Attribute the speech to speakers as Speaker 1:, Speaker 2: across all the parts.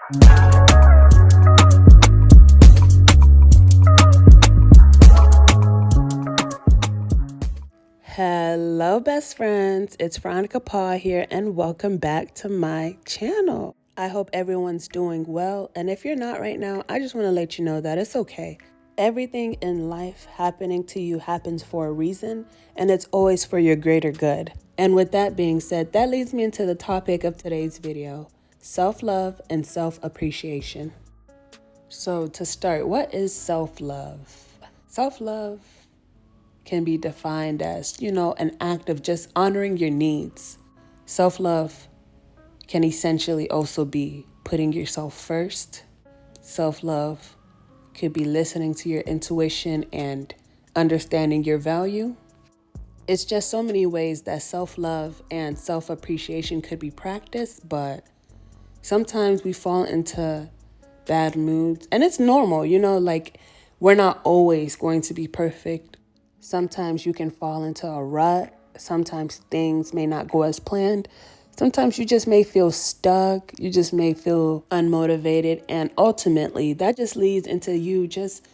Speaker 1: Hello, best friends. It's Veronica Paw here, and welcome back to my channel. I hope everyone's doing well, and if you're not right now, I just want to let you know that it's okay. Everything in life happening to you happens for a reason, and it's always for your greater good. And with that being said, that leads me into the topic of today's video: self-love and self-appreciation. So to start, what is self-love? Self-love can be defined as, an act of just honoring your needs. Self-love can essentially also be putting yourself first. Self-love could be listening to your intuition and understanding your value. It's just so many ways that self-love and self-appreciation could be practiced, but sometimes we fall into bad moods. And it's normal, like we're not always going to be perfect. Sometimes you can fall into a rut. Sometimes things may not go as planned. Sometimes you just may feel stuck. You just may feel unmotivated. And ultimately, that just leads into you just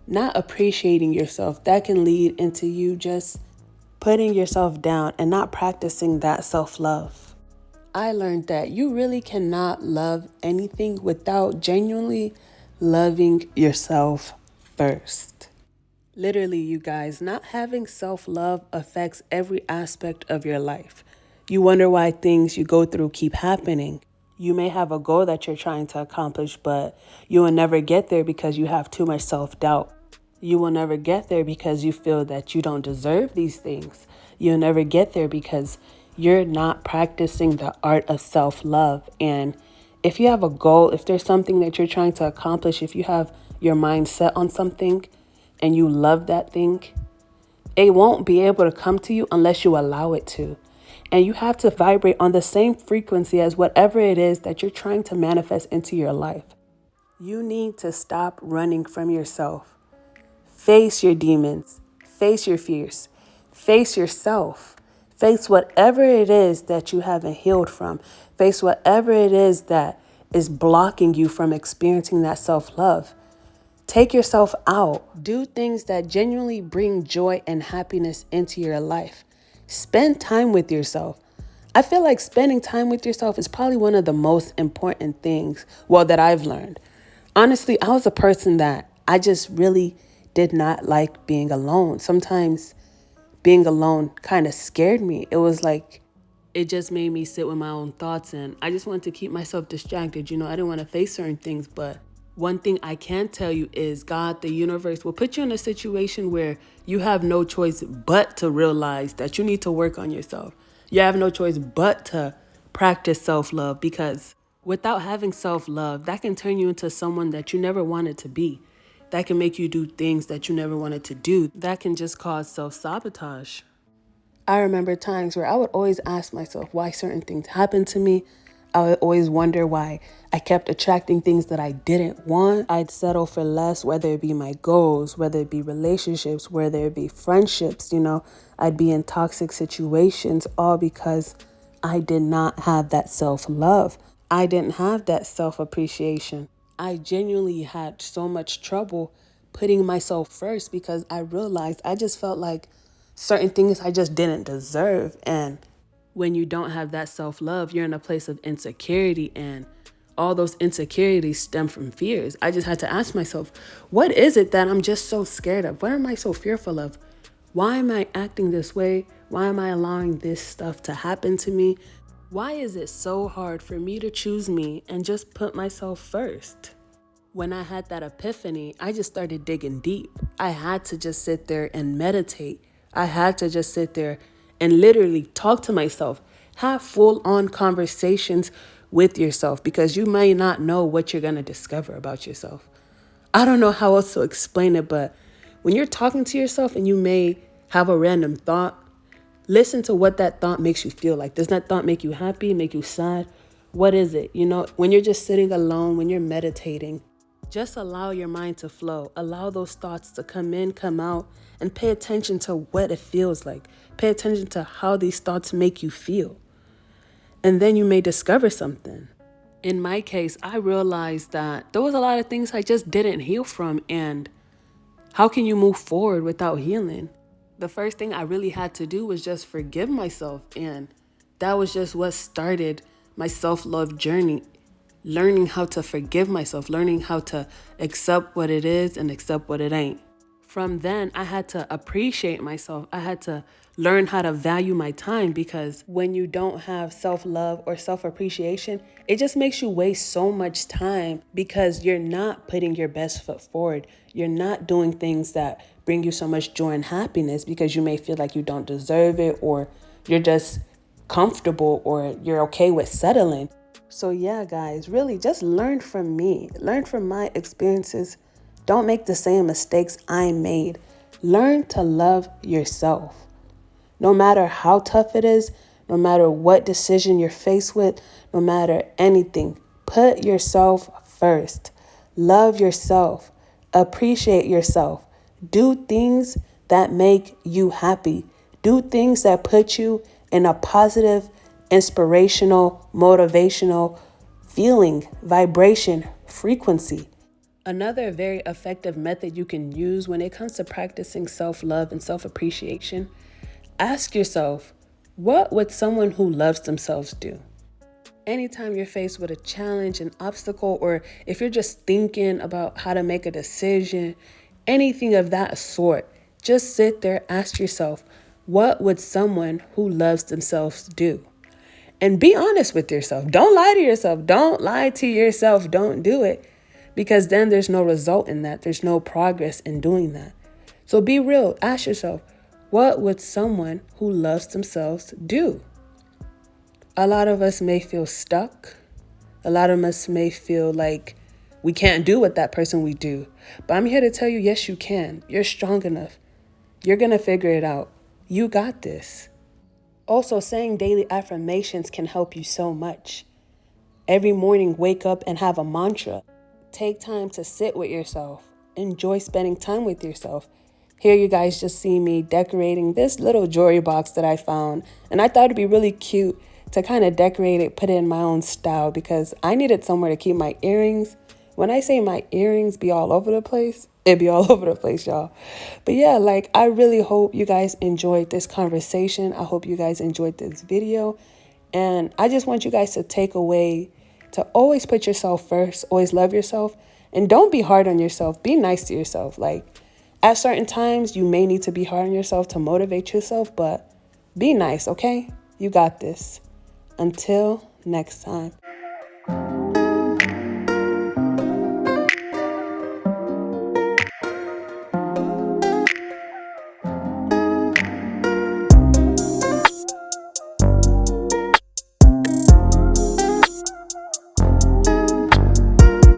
Speaker 1: not appreciating yourself. That can lead into you just putting yourself down and not practicing that self-love. I learned that you really cannot love anything without genuinely loving yourself first. Literally, you guys, not having self-love affects every aspect of your life. You wonder why things you go through keep happening. You may have a goal that you're trying to accomplish, but you will never get there because you have too much self-doubt. You will never get there because you feel that you don't deserve these things. You'll never get there because you're not practicing the art of self-love. And if you have a goal, if there's something that you're trying to accomplish, if you have your mind set on something and you love that thing, it won't be able to come to you unless you allow it to. And you have to vibrate on the same frequency as whatever it is that you're trying to manifest into your life. You need to stop running from yourself. Face your demons, face your fears, face yourself, face whatever it is that you haven't healed from, face whatever it is that is blocking you from experiencing that self-love. Take yourself out. Do things that genuinely bring joy and happiness into your life. Spend time with yourself. I feel like spending time with yourself is probably one of the most important things, that I've learned. Honestly, I was a person that I just really did not like being alone. Sometimes being alone kind of scared me. It was like it just made me sit with my own thoughts, and I just wanted to keep myself distracted. I didn't want to face certain things, but one thing I can tell you is God, the universe, will put you in a situation where you have no choice but to realize that you need to work on yourself. You have no choice but to practice self-love, because without having self-love, that can turn you into someone that you never wanted to be. That can make you do things that you never wanted to do. That can just cause self-sabotage. I remember times where I would always ask myself why certain things happened to me. I would always wonder why I kept attracting things that I didn't want. I'd settle for less, whether it be my goals, whether it be relationships, whether it be friendships. I'd be in toxic situations, all because I did not have that self-love. I didn't have that self-appreciation. I genuinely had so much trouble putting myself first because I realized I just felt like certain things I just didn't deserve. And when you don't have that self-love, you're in a place of insecurity, and all those insecurities stem from fears. I just had to ask myself, what is it that I'm just so scared of? What am I so fearful of? Why am I acting this way? Why am I allowing this stuff to happen to me? Why is it so hard for me to choose me and just put myself first? When I had that epiphany, I just started digging deep. I had to just sit there and meditate. I had to just sit there and literally talk to myself, have full-on conversations with yourself, because you may not know what you're going to discover about yourself. I don't know how else to explain it, but when you're talking to yourself and you may have a random thought, listen to what that thought makes you feel like. Does that thought make you happy, make you sad? What is it? When you're just sitting alone, when you're meditating, just allow your mind to flow. Allow those thoughts to come in, come out, and pay attention to what it feels like. Pay attention to how these thoughts make you feel. And then you may discover something. In my case, I realized that there was a lot of things I just didn't heal from. And how can you move forward without healing? The first thing I really had to do was just forgive myself. And that was just what started my self-love journey. Learning how to forgive myself, learning how to accept what it is and accept what it ain't. From then, I had to appreciate myself. I had to learn how to value my time, because when you don't have self-love or self-appreciation, it just makes you waste so much time because you're not putting your best foot forward. You're not doing things that bring you so much joy and happiness because you may feel like you don't deserve it, or you're just comfortable, or you're okay with settling. So yeah, guys, really just learn from me. Learn from my experiences. Don't make the same mistakes I made. Learn to love yourself. No matter how tough it is, no matter what decision you're faced with, no matter anything, put yourself first. Love yourself. Appreciate yourself. Do things that make you happy. Do things that put you in a positive, inspirational, motivational feeling, vibration, frequency. Another very effective method you can use when it comes to practicing self-love and self-appreciation, ask yourself, what would someone who loves themselves do? Anytime you're faced with a challenge, an obstacle, or if you're just thinking about how to make a decision, anything of that sort, just sit there, ask yourself, what would someone who loves themselves do? And be honest with yourself. Don't lie to yourself. Don't lie to yourself. Don't do it. Because then there's no result in that. There's no progress in doing that. So be real. Ask yourself, what would someone who loves themselves do? A lot of us may feel stuck. A lot of us may feel like we can't do what that person we do. But I'm here to tell you, yes, you can. You're strong enough. You're going to figure it out. You got this. Also, saying daily affirmations can help you so much. Every morning, wake up and have a mantra. Take time to sit with yourself. Enjoy spending time with yourself. Here you guys just see me decorating this little jewelry box that I found. And I thought it'd be really cute to kind of decorate it, put it in my own style, because I needed somewhere to keep my earrings. When I say my earrings be all over the place, it be all over the place, y'all. But yeah, like, I really hope you guys enjoyed this conversation. I hope you guys enjoyed this video. And I just want you guys to take away to always put yourself first, always love yourself, and don't be hard on yourself. Be nice to yourself. Like, at certain times, you may need to be hard on yourself to motivate yourself, but be nice, okay? You got this. Until next time.